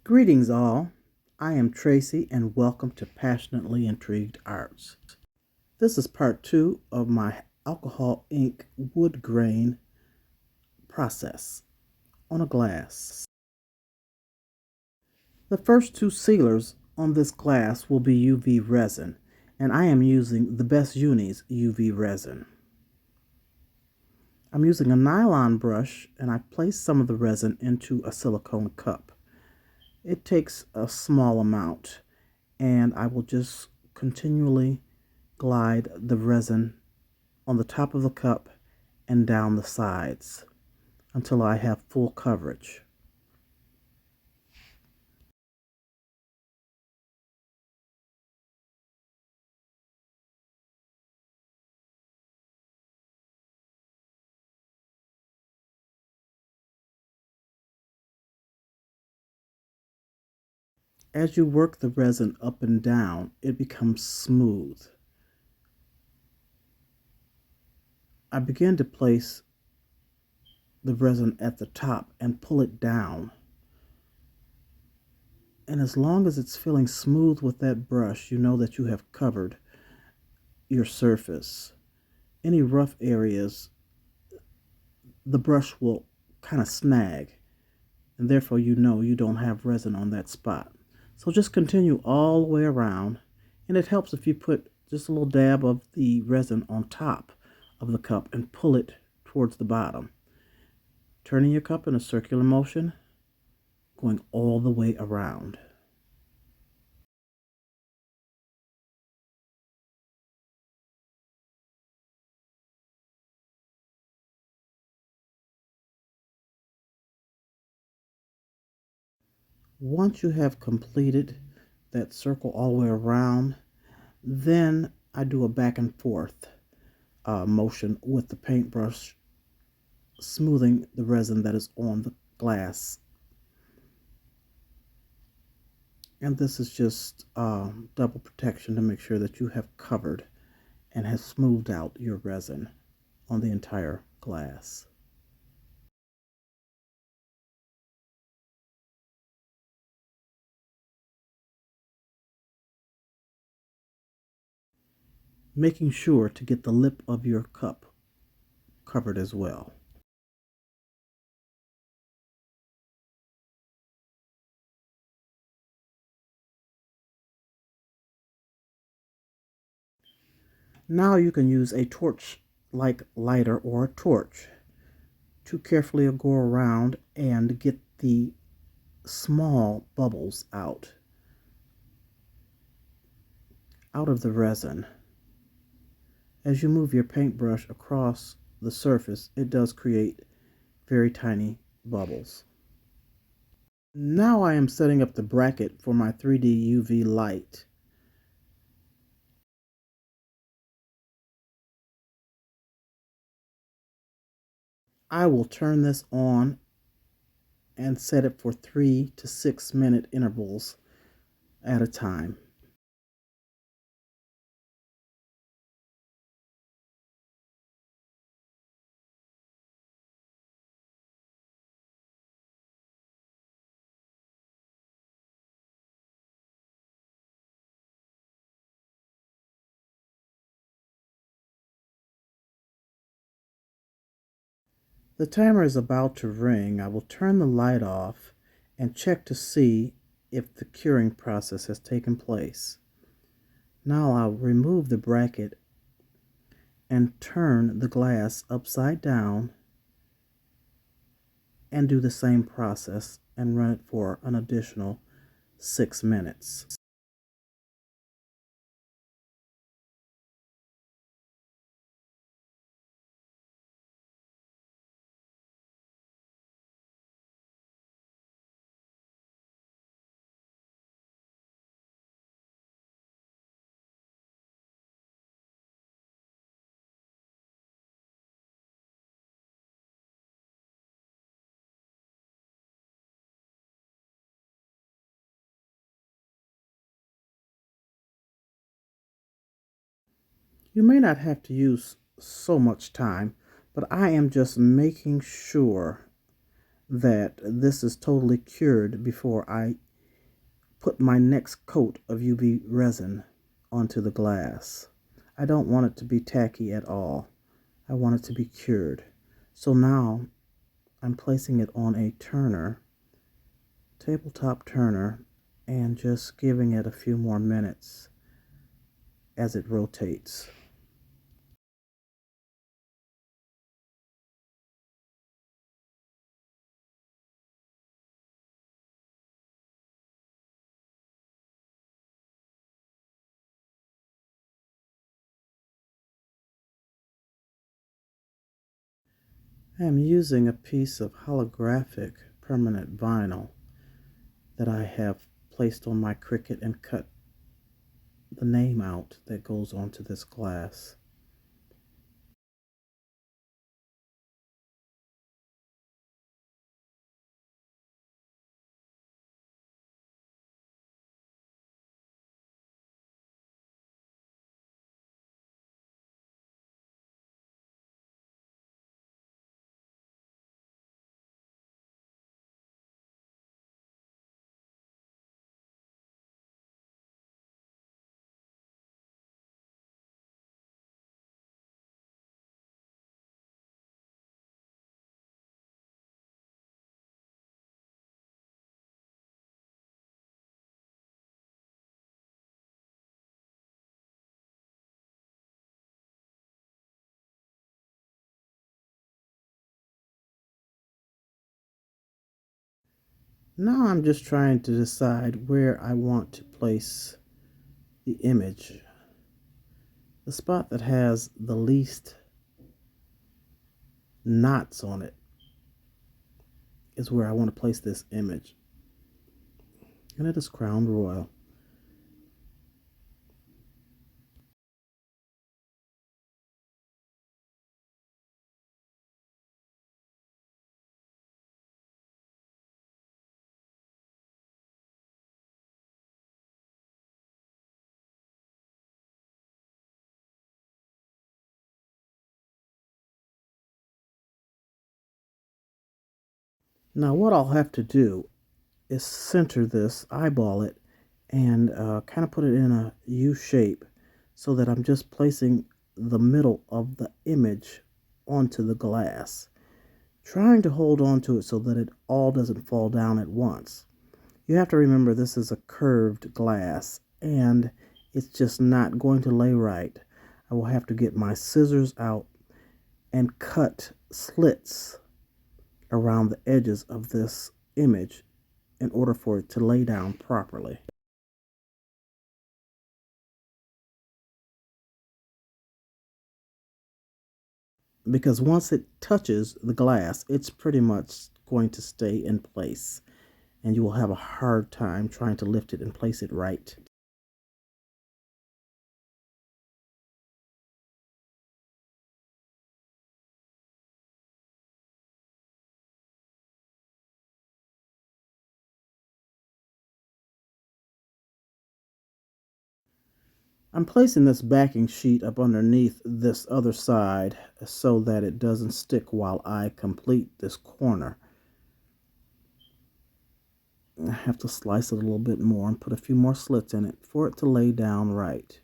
Greetings all, I am Tracy and welcome to Passionately Intrigued Arts. This is part 2 of my alcohol ink wood grain process on a glass. The first two sealers on this glass will be UV resin, and I am using the Best Unis UV resin. I'm using a nylon brush and I place some of the resin into a silicone cup. It takes a small amount, and I will just continually glide the resin on the top of the cup and down the sides until I have full coverage. As you work the resin up and down, it becomes smooth. I begin to place the resin at the top and pull it down. And as long as it's feeling smooth with that brush, you know that you have covered your surface. Any rough areas, the brush will kind of snag, and therefore you know you don't have resin on that spot. So just continue all the way around, and it helps if you put just a little dab of the resin on top of the cup and pull it towards the bottom, turning your cup in a circular motion, going all the way around. Once you have completed that circle all the way around, then I do a back and forth motion with the paintbrush, smoothing the resin that is on the glass. And this is just double protection to make sure that you have covered and have smoothed out your resin on the entire glass. Making sure to get the lip of your cup covered as well. Now you can use a torch-like lighter or a torch to carefully go around and get the small bubbles out of the resin. As you move your paintbrush across the surface, it does create very tiny bubbles. Now I am setting up the bracket for my 3D UV light. I will turn this on and set it for 3 to 6 minute intervals at a time. The timer is about to ring. I will turn the light off and check to see if the curing process has taken place. Now I'll remove the bracket and turn the glass upside down and do the same process and run it for an additional 6 minutes. You may not have to use so much time, but I am just making sure that this is totally cured before I put my next coat of UV resin onto the glass. I don't want it to be tacky at all. I want it to be cured. So now I'm placing it on a turner, tabletop turner, and just giving it a few more minutes as it rotates. I am using a piece of holographic permanent vinyl that I have placed on my Cricut and cut the name out that goes onto this glass. Now I'm just trying to decide where I want to place the image. The spot that has the least knots on it is where I want to place this image. And it is crowned royal. Now what I'll have to do is center this, eyeball it, and kind of put it in a U shape so that I'm just placing the middle of the image onto the glass, trying to hold on to it so that it all doesn't fall down at once. You have to remember this is a curved glass and it's just not going to lay right. I will have to get my scissors out and cut slits around the edges of this image in order for it to lay down properly. Because once it touches the glass, it's pretty much going to stay in place, and you will have a hard time trying to lift it and place it right. I'm placing this backing sheet up underneath this other side so that it doesn't stick while I complete this corner. I have to slice it a little bit more and put a few more slits in it for it to lay down right.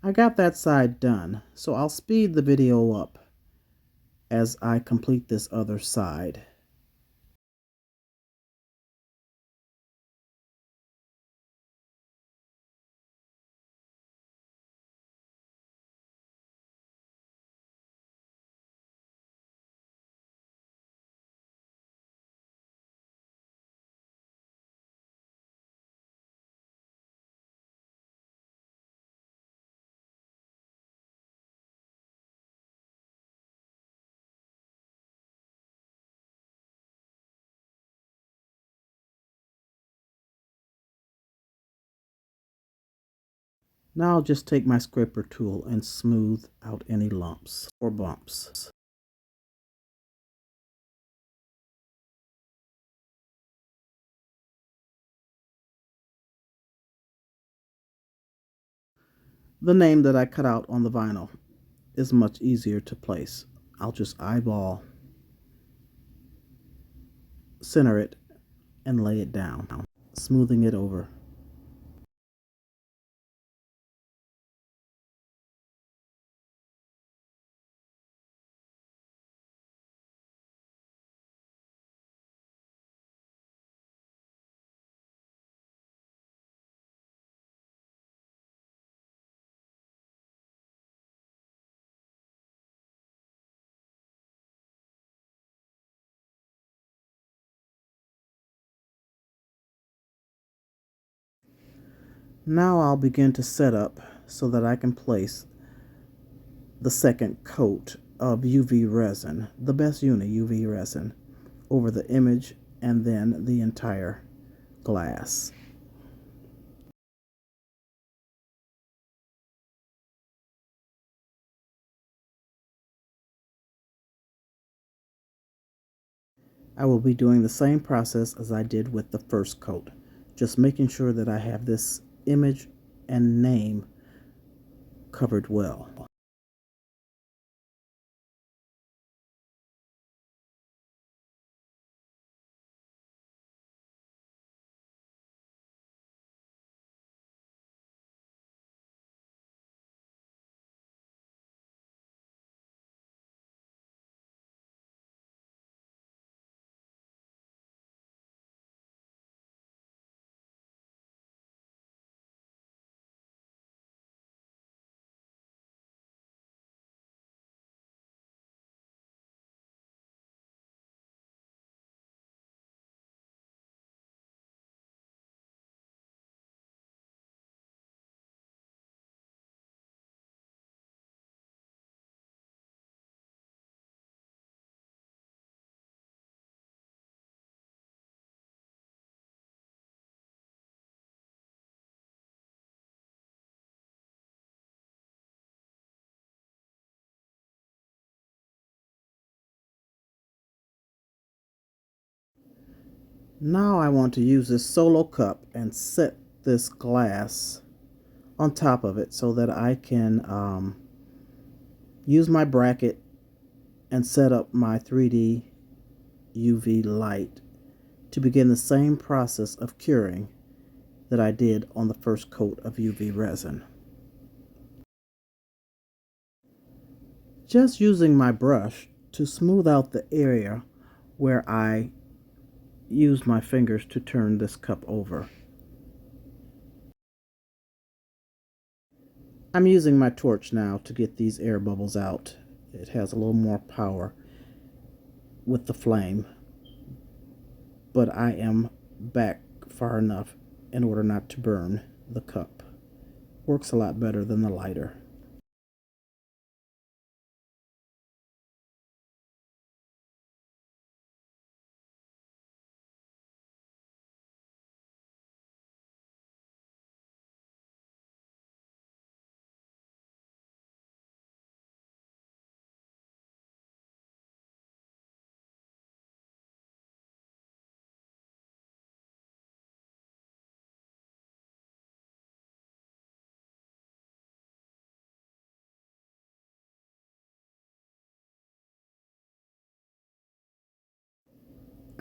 I got that side done, so I'll speed the video up as I complete this other side. Now I'll just take my scraper tool and smooth out any lumps or bumps. The name that I cut out on the vinyl is much easier to place. I'll just eyeball, center it, and lay it down, smoothing it over. Now I'll begin to set up so that I can place the second coat of UV resin, the best uni UV resin, over the image and then the entire glass. I will be doing the same process as I did with the first coat, just making sure that I have this image and name covered well. Now I want to use this solo cup and set this glass on top of it so that I can use my bracket and set up my 3D UV light to begin the same process of curing that I did on the first coat of UV resin. Just using my brush to smooth out the area where I use my fingers to turn this cup over. I'm using my torch now to get these air bubbles out. It has a little more power with the flame, but I am back far enough in order not to burn the cup. Works a lot better than the lighter.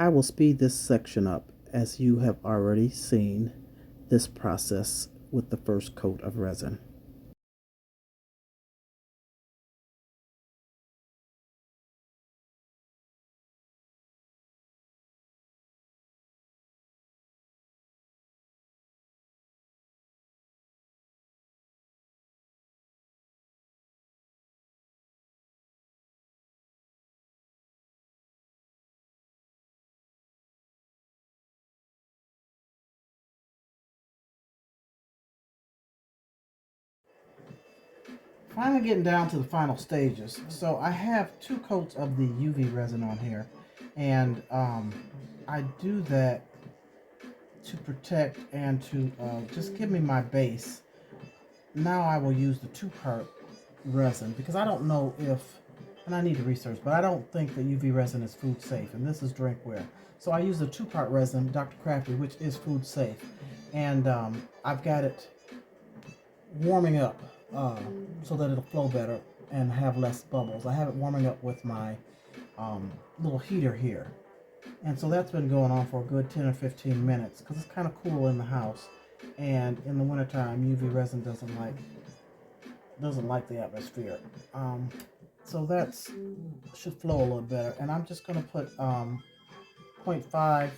I will speed this section up as you have already seen this process with the first coat of resin. Finally getting down to the final stages. So I have two coats of the UV resin on here, and I do that to protect and to just give me my base. now I will use the 2-part resin because I don't know if, and I need to research, but I don't think that UV resin is food safe, and this is drinkware. So I use the 2-part resin, Dr. Crafty, which is food safe, and I've got it warming up so that it'll flow better and have less bubbles. I have it warming up with my little heater here, and so that's been going on for a good 10 or 15 minutes because it's kind of cool in the house, and in the wintertime UV resin doesn't like the atmosphere. So that's should flow a little better, and I'm just going to put 0.5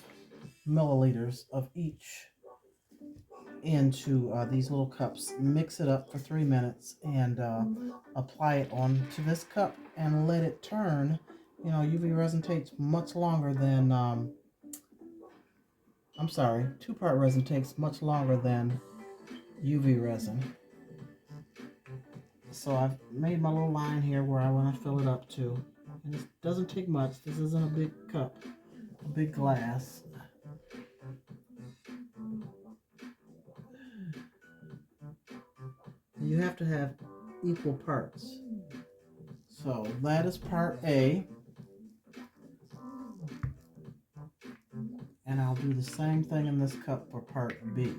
milliliters of each into these little cups, mix it up for 3 minutes, and apply it onto this cup and let it turn. You know, UV resin takes much longer than, I'm sorry, 2-part resin takes much longer than UV resin. So I've made my little line here where I want to fill it up to. And it doesn't take much. This isn't a big cup, a big glass. You have to have equal parts. So that is part A. And I'll do the same thing in this cup for part B.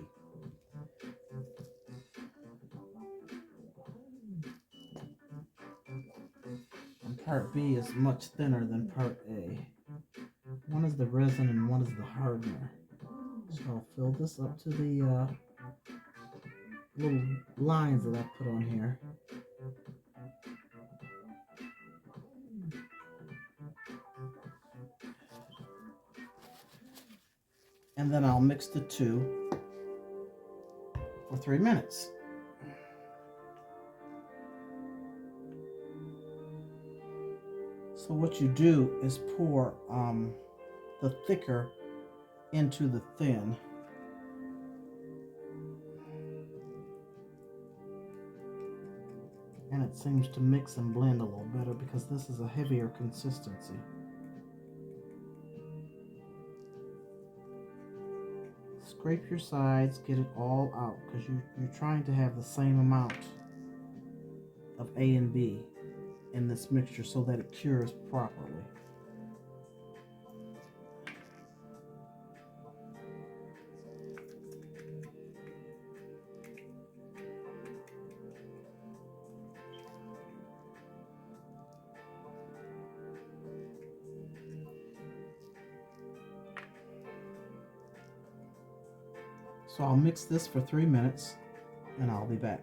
And part B is much thinner than part A. One is the resin and one is the hardener. So I'll fill this up to the little lines that I put on here. And then I'll mix the two for 3 minutes. So what you do is pour the thicker into the thin. And it seems to mix and blend a little better because this is a heavier consistency. Scrape your sides, get it all out because you're trying to have the same amount of A and B in this mixture so that it cures properly. So I'll mix this for 3 minutes and I'll be back.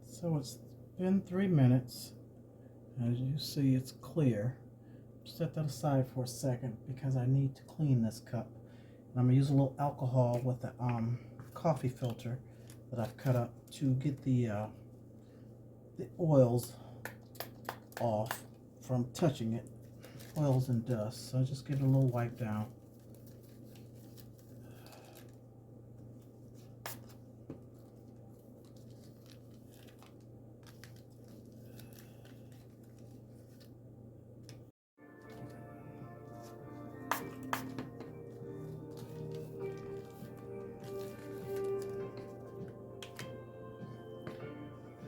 So it's been 3 minutes. As you see, it's clear. Set that aside for a second because I need to clean this cup. And I'm going to use a little alcohol with the coffee filter that I've cut up to get the oils off from touching it. Oils and dust. So just give it a little wipe down.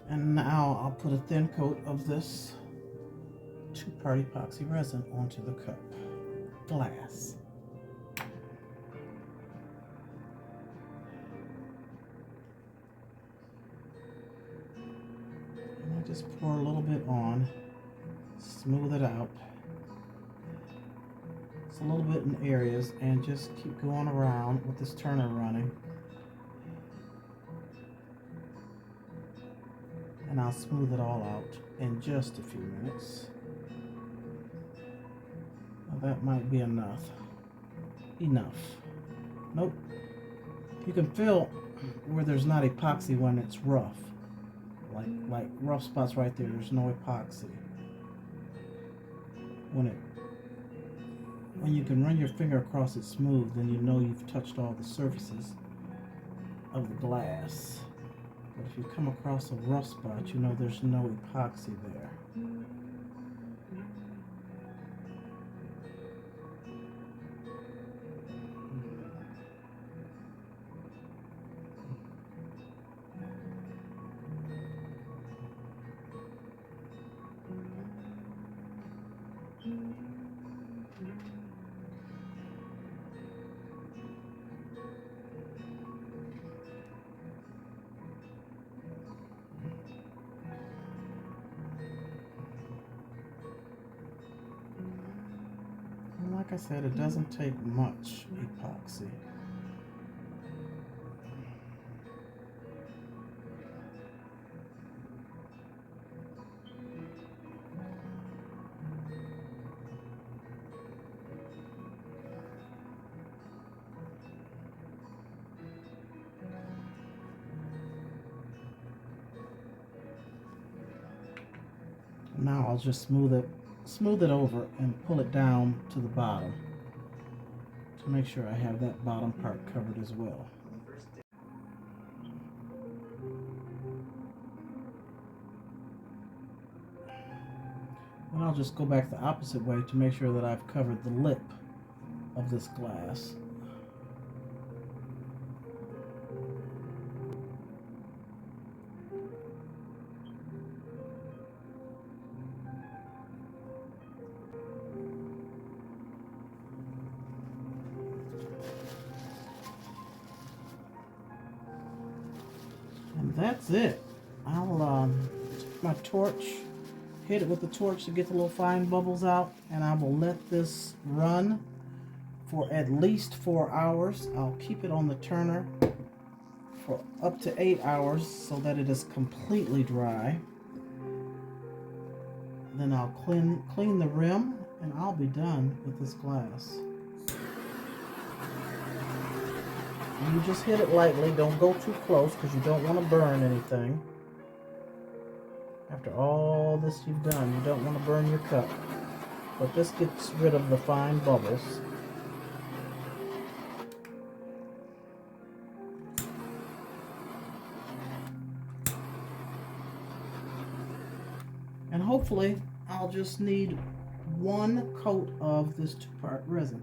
And now I'll put a thin coat of this 2-part epoxy resin onto the cup. Glass. And I just pour a little bit on, smooth it out. It's a little bit in areas, and just keep going around with this turner running. And I'll smooth it all out in just a few minutes. Well, that might be enough. Nope. You can feel where there's not epoxy when it's rough. Like rough spots right there, there's no epoxy. When you can run your finger across it smooth, then you know you've touched all the surfaces of the glass. But if you come across a rough spot, you know there's no epoxy there. like I said, it doesn't take much epoxy. Now I'll just smooth it over and pull it down to the bottom to make sure I have that bottom part covered as well. And I'll just go back the opposite way to make sure that I've covered the lip of this glass. And that's it. I'll take my torch, hit it with the torch to get the little fine bubbles out, and I will let this run for at least 4 hours. I'll keep it on the turner for up to 8 hours so that it is completely dry. Then I'll clean the rim and I'll be done with this glass. And you just hit it lightly, don't go too close because you don't want to burn anything. After all this you've done, you don't want to burn your cup. But this gets rid of the fine bubbles. And hopefully I'll just need one coat of this 2-part resin.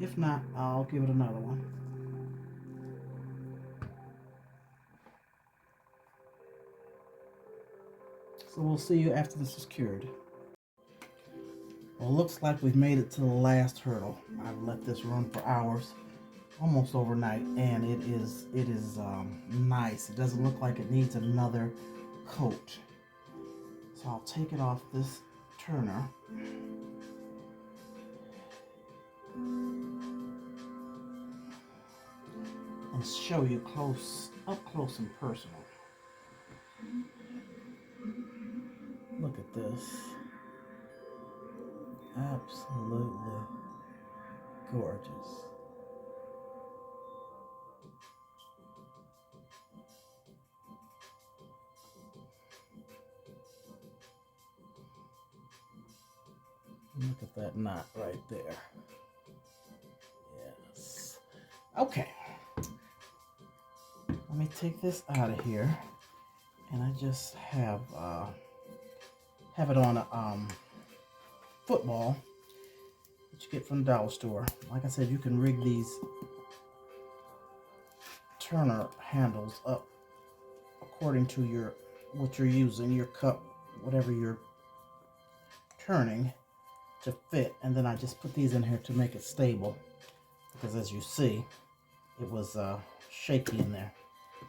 If not, I'll give it another one. So we'll see you after this is cured. Well, it looks like we've made it to the last hurdle. I've let this run for hours, almost overnight, and it is nice. It doesn't look like it needs another coat. So I'll take it off this turner. And show you up close and personal. Look at this. Absolutely gorgeous. Look at that knot right there. Yes. Okay. Let me take this out of here. And I just have it on a football that you get from the dollar store. Like I said, you can rig these turner handles up according to what you're using, your cup, whatever you're turning to fit. And then I just put these in here to make it stable, because as you see, it was shaky in there.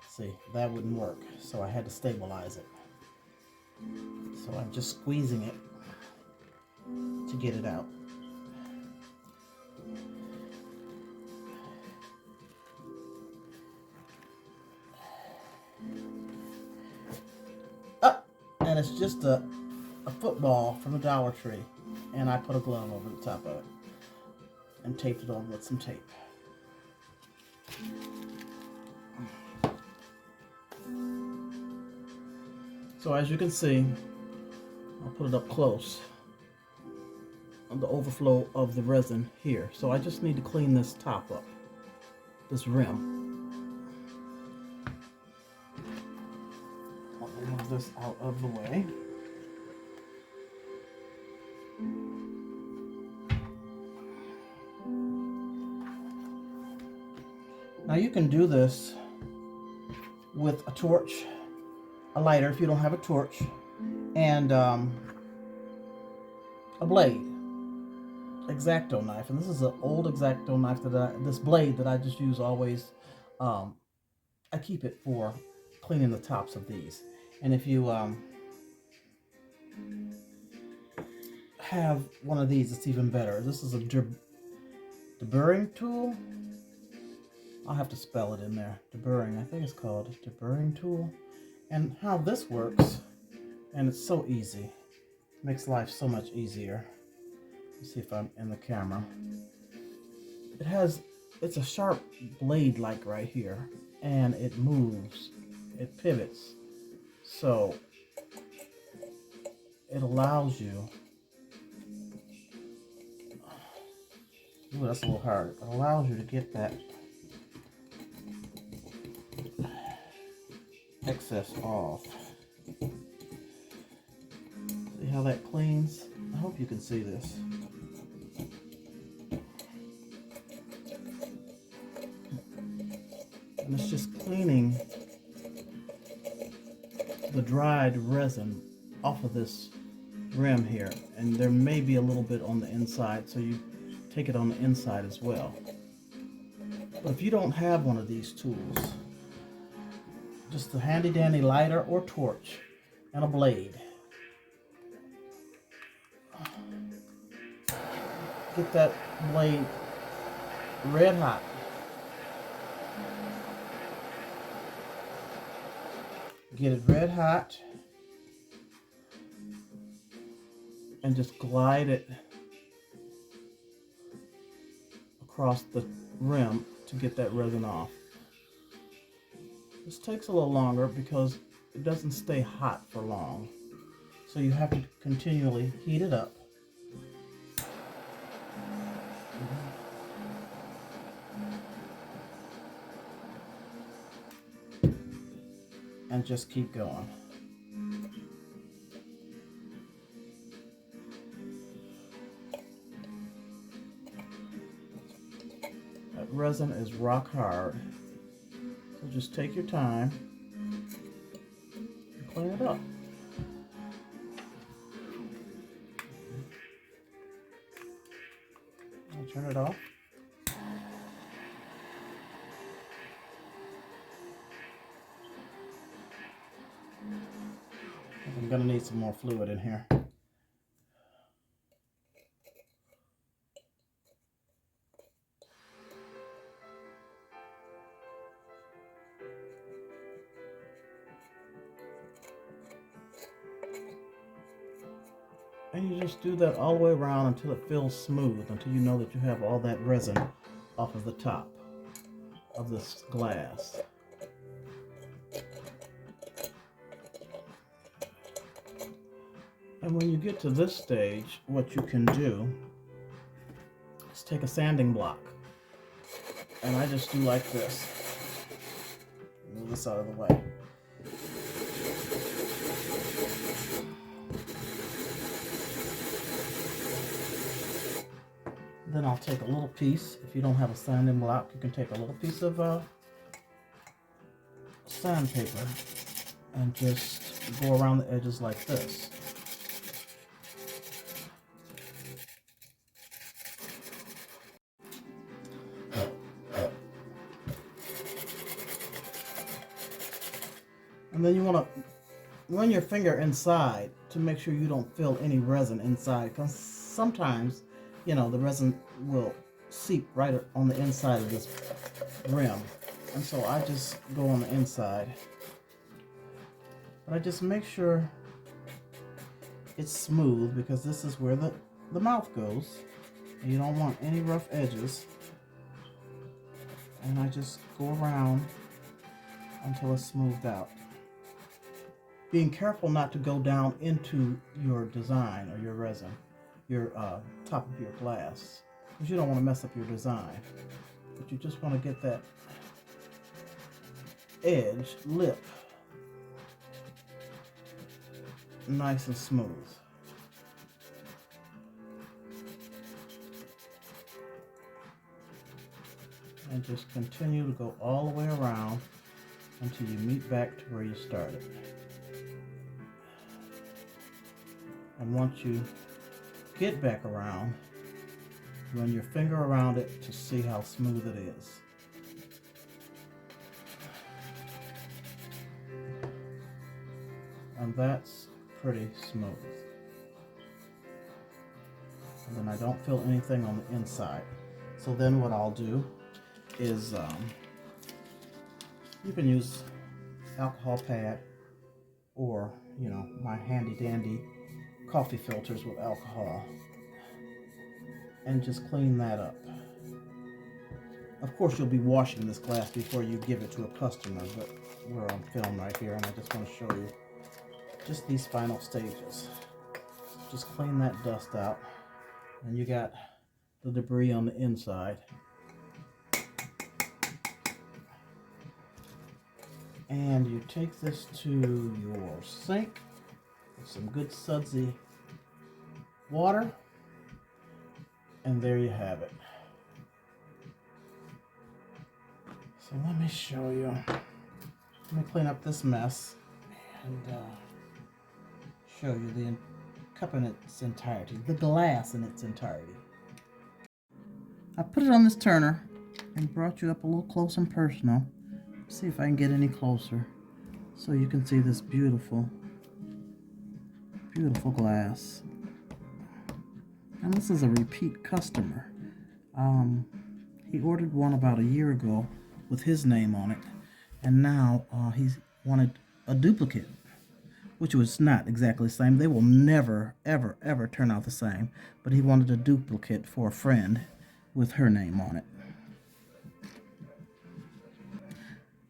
See, that wouldn't work, so I had to stabilize it. So I'm just squeezing it to get it out. And it's just a football from the Dollar Tree, and I put a glove over the top of it and taped it on with some tape. So as you can see, I'll put it up close on the overflow of the resin here. So I just need to clean this top up, this rim. I'll move this out of the way. Now you can do this with a torch, a lighter if you don't have a torch, and a blade, X-Acto knife. And this is an old X-Acto knife this blade that I just use always. I keep it for cleaning the tops of these. And if you have one of these, it's even better. This is a deburring tool. I'll have to spell it in there. Deburring, I think it's called deburring tool. And how this works, and it's so easy. Makes life so much easier. Let's see if I'm in the camera. It's a sharp blade like right here, and it moves, it pivots. So it allows you, ooh, that's a little hard. It allows you to get that excess off. See how that cleans? I hope you can see this. And it's just cleaning the dried resin off of this rim here. And there may be a little bit on the inside, so you take it on the inside as well. But if you don't have one of these tools, just a handy dandy lighter or torch and a blade. Get that blade red hot. Get it red hot and just glide it across the rim to get that resin off. This takes a little longer because it doesn't stay hot for long. So you have to continually heat it up. And just keep going. That resin is rock hard. So just take your time and clean it up. I'll turn it off. I'm gonna need some more fluid in here. And you just do that all the way around until it feels smooth, until you know that you have all that resin off of the top of this glass. And when you get to this stage, what you can do is take a sanding block. And I just do like this. Move this out of the way. Then I'll take a little piece. If you don't have a sanding block, you can take a little piece of sandpaper and just go around the edges like this. And then you want to run your finger inside to make sure you don't feel any resin inside, because sometimes, you know, the resin will seep right on the inside of this rim. And so I just go on the inside. But I just make sure it's smooth, because this is where the mouth goes. And you don't want any rough edges. And I just go around until it's smoothed out. Being careful not to go down into your design or your resin, your top of your glass, because you don't want to mess up your design. But you just want to get that edge, lip, nice and smooth. And just continue to go all the way around until you meet back to where you started. And once you get back around, run your finger around it to see how smooth it is. And that's pretty smooth. And then I don't feel anything on the inside. So then what I'll do is you can use alcohol pad or, you know, my handy dandy coffee filters with alcohol, and just clean that up. Of course, you'll be washing this glass before you give it to a customer, but we're on film right here, and I just want to show you just these final stages. Just clean that dust out, and you got the debris on the inside. And you take this to your sink with some good sudsy water, and there you have it. So let me show you. Let me clean up this mess and show you the cup in its entirety, the glass in its entirety. I put it on this turner and brought you up a little close and personal. See if I can get any closer so you can see this beautiful, beautiful glass. And this is a repeat customer. He ordered one about a year ago with his name on it, and now he wanted a duplicate, which was not exactly the same. They will never, ever, ever turn out the same, but he wanted a duplicate for a friend with her name on it.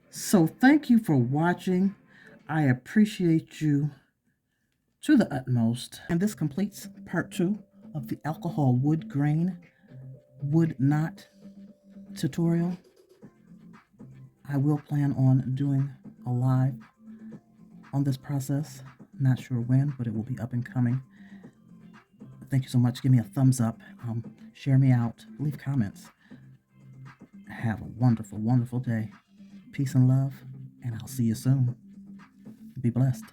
So thank you for watching. I appreciate you to the utmost. And this completes part 2 of the alcohol wood grain wood knot tutorial. I will plan on doing a live on this process. Not sure when, but it will be up and coming. Thank you so much. Give me a thumbs up. Share me out. Leave comments. Have a wonderful, wonderful day. Peace and love, and I'll see you soon. Be blessed.